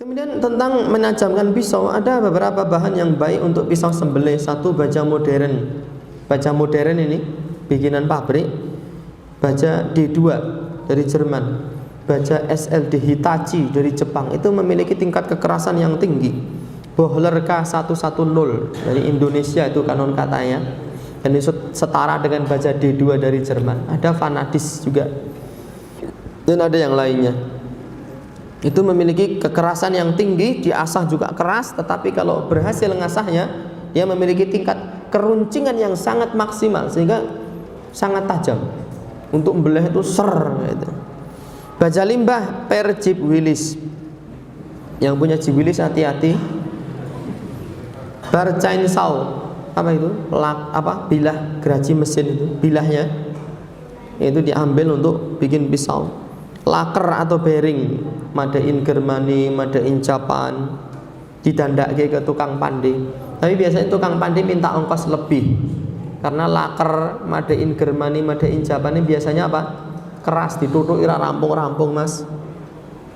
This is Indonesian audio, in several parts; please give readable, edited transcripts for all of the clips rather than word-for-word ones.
Kemudian tentang menajamkan pisau, ada beberapa bahan yang baik untuk pisau sembelih. Satu, baja modern. Baja modern ini bikinan pabrik. Baja D2 dari Jerman. Baja SLD Hitachi dari Jepang. Itu memiliki tingkat kekerasan yang tinggi. Bohler K110 dari Indonesia itu kanon katanya. Dan itu setara dengan baja D2 dari Jerman. Ada Vanadis juga. Dan ada yang lainnya. Itu memiliki kekerasan yang tinggi, diasah juga keras, tetapi kalau berhasil ngasahnya, dia memiliki tingkat keruncingan yang sangat maksimal sehingga sangat tajam. Untuk membelah itu gitu. Baja limbah per Jeep Willys. Yang punya Jeep Willys hati-hati. Bar chainsaw, apa itu? Bilah geraji mesin itu, bilahnya. Itu diambil untuk bikin pisau. Laker atau bearing made in Germany, made in Japan, didandake ke tukang pandai. Tapi biasanya tukang pandai minta ongkos lebih karena laker made in Germany, made in Japan ini biasanya apa? Keras, ditutuk ira rampung-rampung mas.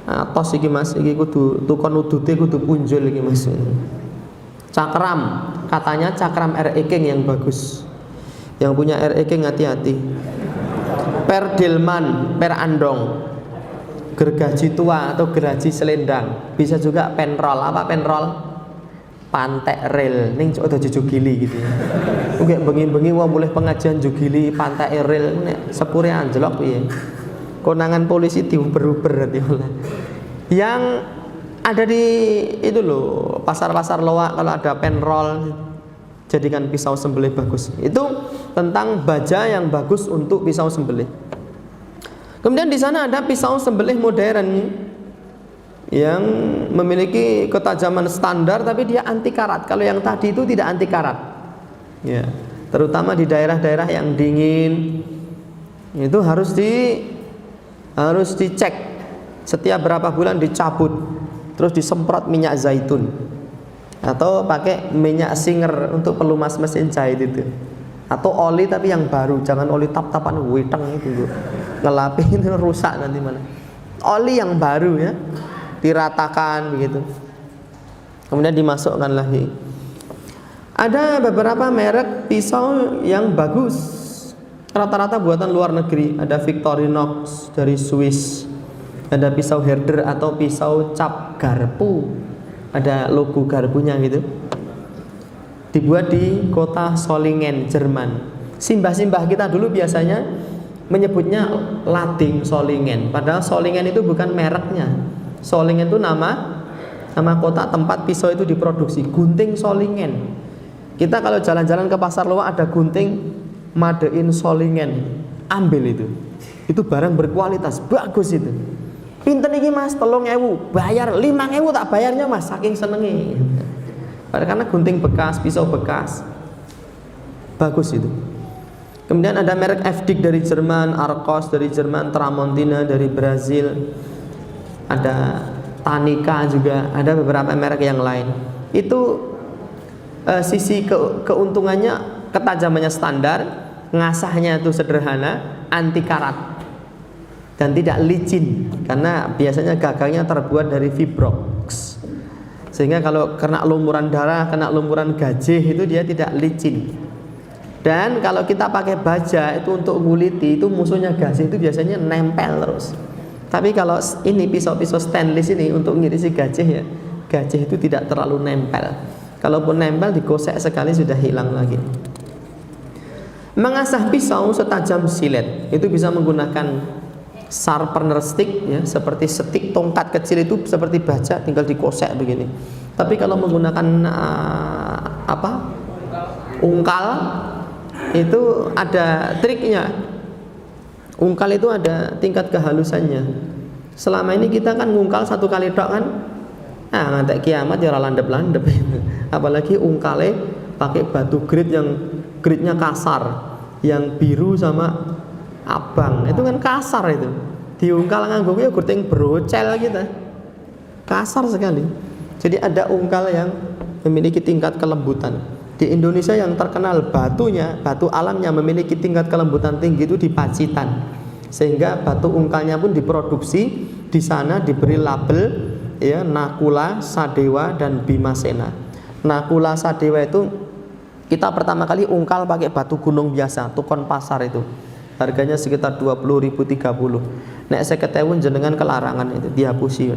Nah, tos iki mas, iki kudu tukon udute kudu punjul iki mas. Cakram, katanya cakram RE King yang bagus. Yang punya RE King hati-hati. Per Delman, per Andong, gergaji tua atau gergaji selendang. Bisa juga penrol. Apa penrol? Pantek rel. Ning udah jugili gitu ya. Oke, bengi-bengi wong mulai pengajian jugili pantek rel nek sepure anjlok piye. Konangan polisi diuber-uber nanti. Yang ada di itu loh, pasar-pasar loak kalau ada penrol jadikan pisau sembelih bagus. Itu tentang baja yang bagus untuk pisau sembelih. Kemudian di sana ada pisau sembelih modern yang memiliki ketajaman standar tapi dia anti karat. Kalau yang tadi itu tidak anti karat. Ya, terutama di daerah-daerah yang dingin itu harus dicek setiap berapa bulan, dicabut, terus disemprot minyak zaitun atau pakai minyak singer untuk pelumas mesin jahit itu, atau oli tapi yang baru, jangan oli tap-tapan weteng itu ngelapin itu rusak nanti mana. Oli yang baru ya, diratakan begitu, kemudian dimasukkan lagi. Ada beberapa merek pisau yang bagus, rata-rata buatan luar negeri. Ada Victorinox dari Swiss, ada pisau herder atau pisau cap garpu, ada logo garpunya gitu, dibuat di kota Solingen, Jerman. Simbah-simbah kita dulu biasanya menyebutnya lading Solingen, padahal Solingen itu bukan mereknya. Solingen itu nama kota tempat pisau itu diproduksi. Gunting Solingen. Kita kalau jalan-jalan ke pasar loak ada gunting made in Solingen, ambil itu barang berkualitas bagus itu. Pinten iki mas, 3.000, bayar 5.000 tak bayarnya mas, saking senengi. Karena gunting bekas, pisau bekas, bagus itu. Kemudian ada merek Fdik dari Jerman, Arcos dari Jerman, Tramontina dari Brazil, ada Tanika juga, ada beberapa merek yang lain. Itu sisi keuntungannya, ketajamannya standar, ngasahnya itu sederhana, anti karat, dan tidak licin karena biasanya gagangnya terbuat dari fibrox, sehingga kalau kena lumuran darah, kena lumuran gajih itu dia tidak licin. Dan kalau kita pakai baja itu untuk nguliti, itu musuhnya gajih itu biasanya nempel terus. Tapi kalau ini pisau-pisau stainless ini untuk ngirisi gajih ya, gajih itu tidak terlalu nempel. Kalaupun nempel digosek sekali sudah hilang lagi. Mengasah pisau setajam silet itu bisa menggunakan sharpener stick ya, seperti stik tongkat kecil itu seperti baja, tinggal dikosek begini. Tapi kalau menggunakan ungkal itu ada triknya. Ungkal itu ada tingkat kehalusannya. Selama ini kita kan ngungkal satu kali tok kan, ngantek kiamat ya ora landep-landep. Apalagi ungkale pakai batu grit yang gritnya kasar, yang biru sama abang, itu kan kasar itu. Diungkal nganggo ya gunting brocel kita. Kasar sekali. Jadi ada ungkal yang memiliki tingkat kelembutan. Di Indonesia yang terkenal batunya, batu alamnya memiliki tingkat kelembutan tinggi itu di Pacitan. Sehingga batu ungkalnya pun diproduksi di sana, diberi label ya, Nakula, Sadewa dan Bimasena. Nakula, Sadewa itu kita pertama kali ungkal pakai batu gunung biasa, tukon pasar itu. Harganya sekitar 20.000 30. Nek 50.000 jenengan kelarangan itu dihapusi.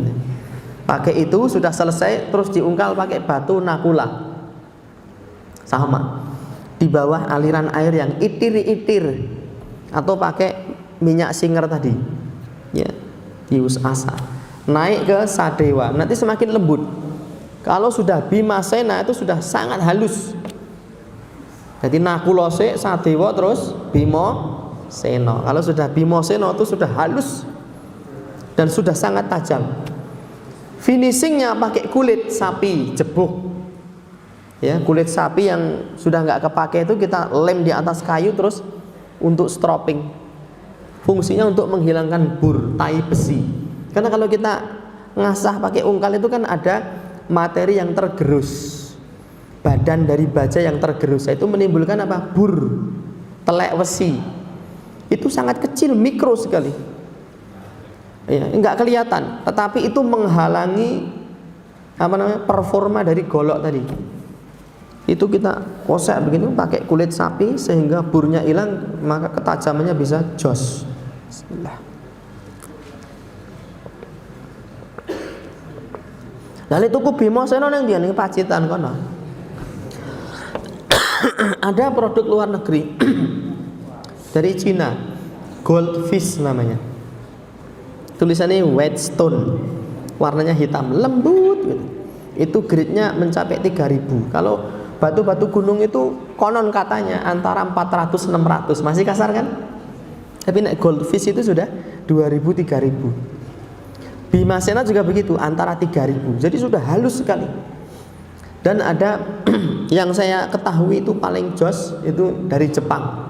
Pakai itu sudah selesai, terus diungkal pakai batu Nakula. Sama. Di bawah aliran air yang itir-itir atau pakai minyak singer tadi. Ya, dius asa. Naik ke Sadewa, nanti semakin lembut. Kalau sudah Bimasena itu sudah sangat halus. Jadi Nakulose, Sadewa terus Bimoseno. Kalau sudah Bimoseno itu sudah halus dan sudah sangat tajam. Finishingnya pakai kulit sapi jebuk. Ya, kulit sapi yang sudah nggak kepake itu kita lem di atas kayu terus untuk stropping. Fungsinya untuk menghilangkan bur, tai besi. Karena kalau kita ngasah pakai ungkal itu kan ada materi yang tergerus. Badan dari baja yang tergerus itu menimbulkan apa? Bur, telek besi. Itu sangat kecil, mikro sekali. Ya, nggak kelihatan, tetapi itu menghalangi performa dari golok tadi. Itu kita kosek begitu pakai kulit sapi sehingga burnya hilang, maka ketajamannya bisa jos. Bismillah. Lalu tuku Bimoseno yang dia nih Pacitan kono. Ada produk luar negeri dari Cina, goldfish namanya. Tulisannya white stone, warnanya hitam, lembut gitu. Itu grade-nya mencapai 3.000. Kalau batu-batu gunung itu konon katanya antara 400-600, masih kasar kan? Tapi goldfish itu sudah 2.000 3.000. Bimasena juga begitu, antara 3.000. Jadi sudah halus sekali. Dan ada yang saya ketahui itu paling jos itu dari Jepang.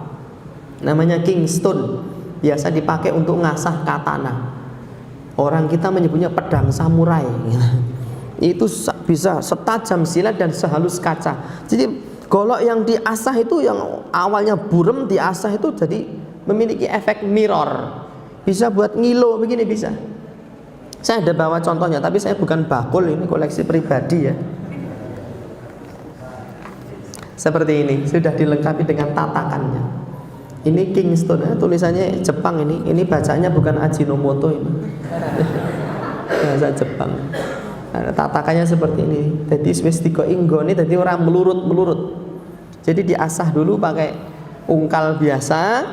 Namanya Kingstone. Biasa dipakai untuk ngasah katana. Orang kita menyebutnya pedang samurai. Itu bisa setajam silat dan sehalus kaca. Jadi golok yang diasah itu yang awalnya burem diasah itu jadi memiliki efek mirror. Bisa buat ngilo begini bisa. Saya ada bawa contohnya, tapi saya bukan bakul, ini koleksi pribadi ya. Seperti ini, sudah dilengkapi dengan tatakannya. Ini Kingstone, tulisannya Jepang ini bacanya bukan Ajinomoto ini. Bahasa Jepang. Nah, tatakannya seperti ini. Jadi wis inggo ini jadi orang melurut-melurut. Jadi diasah dulu pakai ungkal biasa,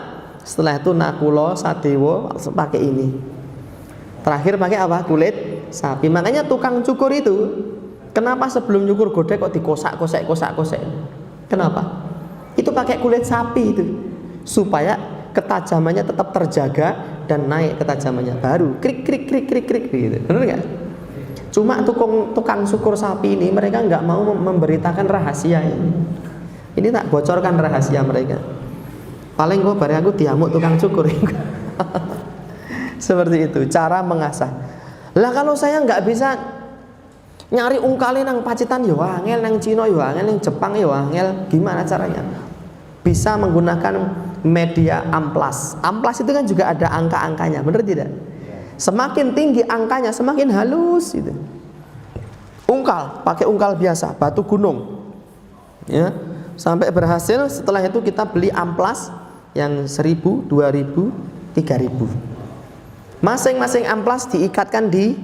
setelah itu Nakulo, Sadewo pakai ini. Terakhir pakai apa? Kulit sapi. Makanya tukang cukur itu kenapa sebelum nyukur godek kok dikosak-kosek. Kenapa? Itu pakai kulit sapi itu supaya ketajamannya tetap terjaga dan naik ketajamannya, baru krik gitu. Benar nggak? Cuma tukang syukur sapi ini mereka nggak mau memberitakan rahasia ini. Ini tak bocorkan rahasia mereka. Paling gue bareng aku diamuk tukang syukur. Seperti itu cara mengasah. Lah kalau saya nggak bisa nyari ungkalin nang Pacitan yo angel, nang Cina yo angel, nang Jepang yo angel, gimana caranya? Bisa menggunakan media amplas. Amplas itu kan juga ada angka-angkanya, benar tidak? Semakin tinggi angkanya semakin halus itu. Ungkal, pakai ungkal biasa, batu gunung. Ya, sampai berhasil. Setelah itu kita beli amplas yang 1.000, 2.000, 3.000. Masing-masing amplas diikatkan di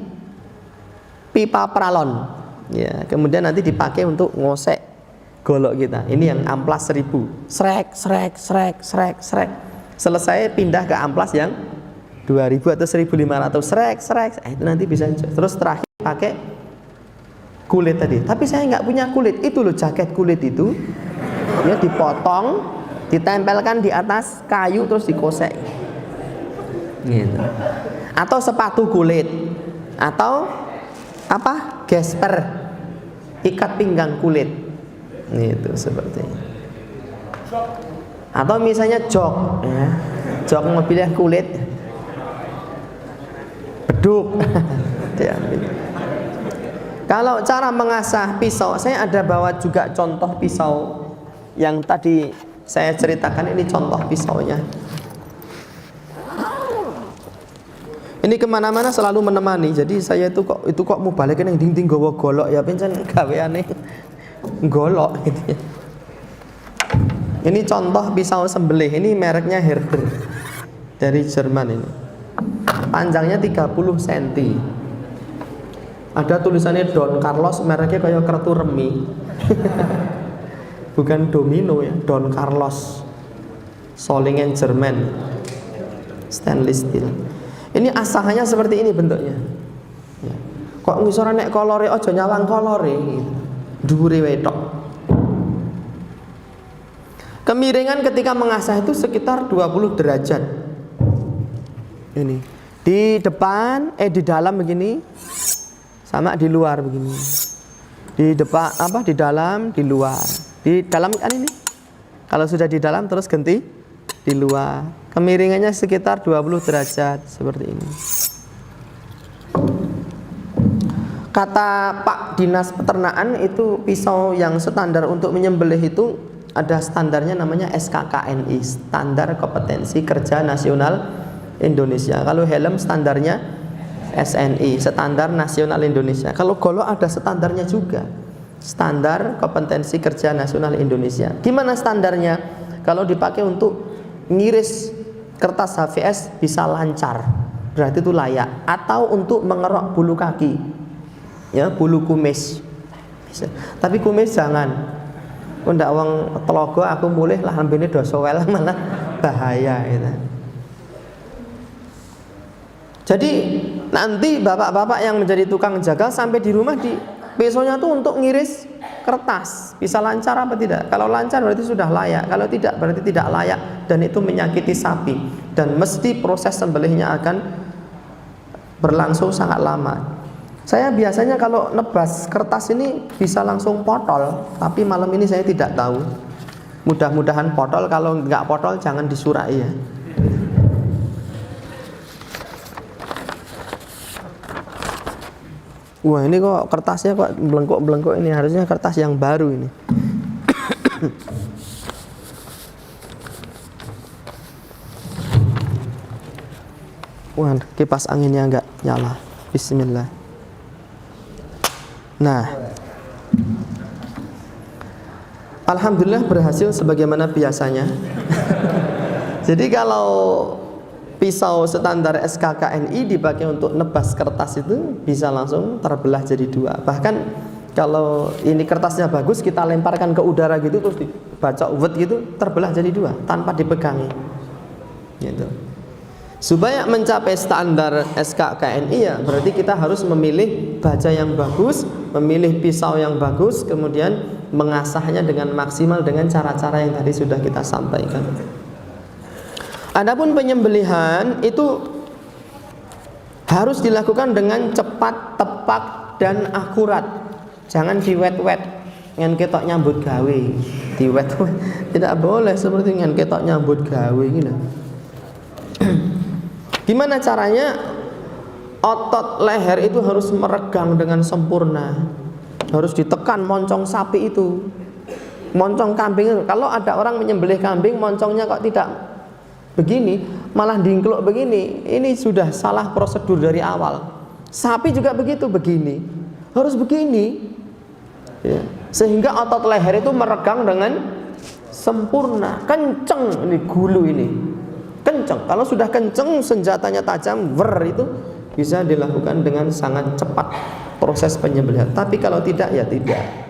pipa pralon. Ya, kemudian nanti dipakai untuk ngosek golok kita. Ini yang amplas 1.000. Srek. Selesai pindah ke amplas yang 2.000 atau 1.500. Srek. Itu nanti bisa. Terus terakhir pakai kulit tadi. Tapi saya nggak punya kulit. Itu loh jaket kulit itu. Ya dipotong, ditempelkan di atas kayu terus dikosek. Gitu. Atau sepatu kulit. Atau apa? Gesper. Ikat pinggang kulit. Itu seperti ini. Atau misalnya jok, ya. Jok mobilnya kulit, beduk. Kalau cara mengasah pisau, saya ada bawa juga contoh pisau yang tadi saya ceritakan. Ini contoh pisaunya. Ini kemana-mana selalu menemani. Jadi saya itu kok mau balik yang dinding gowo golok ya pencen gaweane golok gitu ya. Ini contoh pisau sembelih. Ini mereknya Herder dari Jerman ini. Panjangnya 30 cm. Ada tulisannya Don Carlos, mereknya kayak kartu remi. Bukan domino ya, Don Carlos. Solingen Jerman. Stainless steel. Ini asahannya seperti ini bentuknya. Ya. Kok ngisor nek kolore aja nyawang kolore gitu. Dhuwure wetok. Kemiringan ketika mengasah itu sekitar 20 derajat. Ini. Di depan di dalam begini sama di luar begini. Di depan di dalam, di luar. Di dalam kan ini. Kalau sudah di dalam terus ganti di luar. Kemiringannya sekitar 20 derajat seperti ini. Kata Pak Dinas Peternakan itu pisau yang standar untuk menyembelih itu ada standarnya namanya SKKNI, Standar Kompetensi Kerja Nasional Indonesia. Kalau helm standarnya SNI, Standar Nasional Indonesia. Kalau golok ada standarnya juga, Standar Kompetensi Kerja Nasional Indonesia. Gimana standarnya? Kalau dipakai untuk ngiris kertas HVS bisa lancar, berarti itu layak. Atau untuk mengerok bulu kaki, ya bulu kumis bisa. Tapi kumis jangan. Ndak wong telogo aku mulih lah ambene do sowel malah bahaya gitu. Jadi nanti bapak-bapak yang menjadi tukang jagal sampai di rumah di pisaunya tuh untuk ngiris kertas bisa lancar apa tidak? Kalau lancar berarti sudah layak, kalau tidak berarti tidak layak dan itu menyakiti sapi dan mesti proses sembelihnya akan berlangsung sangat lama. Saya biasanya kalau nebas kertas ini bisa langsung potol, tapi malam ini saya tidak tahu. Mudah-mudahan potol, kalau nggak potol jangan disurai ya. Wah ini kok kertasnya kok belengkok ini, harusnya kertas yang baru ini. Wah kipas anginnya enggak nyala. Bismillah. Nah, alhamdulillah berhasil sebagaimana biasanya. Jadi kalau pisau standar SKKNI dipakai untuk nebas kertas itu bisa langsung terbelah jadi dua. Bahkan kalau ini kertasnya bagus kita lemparkan ke udara gitu terus dibacok wet gitu terbelah jadi dua tanpa dipegangi. Gitu. Supaya mencapai standar SKKNI ya berarti kita harus memilih baja yang bagus, memilih pisau yang bagus, kemudian mengasahnya dengan maksimal dengan cara-cara yang tadi sudah kita sampaikan. Adapun penyembelihan itu harus dilakukan dengan cepat, tepat, dan akurat. Jangan diwet-wet ngan ketok nyambut gawe. Diwet tidak boleh seperti ngan ketok nyambut gawe gitu. Gimana caranya? Otot leher itu harus meregang dengan sempurna. Harus ditekan moncong sapi itu. Moncong kambing itu. Kalau ada orang menyembelih kambing moncongnya kok tidak begini, malah dingkluk begini, ini sudah salah prosedur dari awal. Sapi juga begitu, begini harus begini ya. Sehingga otot leher itu meregang dengan sempurna, kenceng ini gulu ini kenceng. Kalau sudah kenceng senjatanya tajam, itu bisa dilakukan dengan sangat cepat proses penyembelihan. Tapi kalau tidak ya tidak.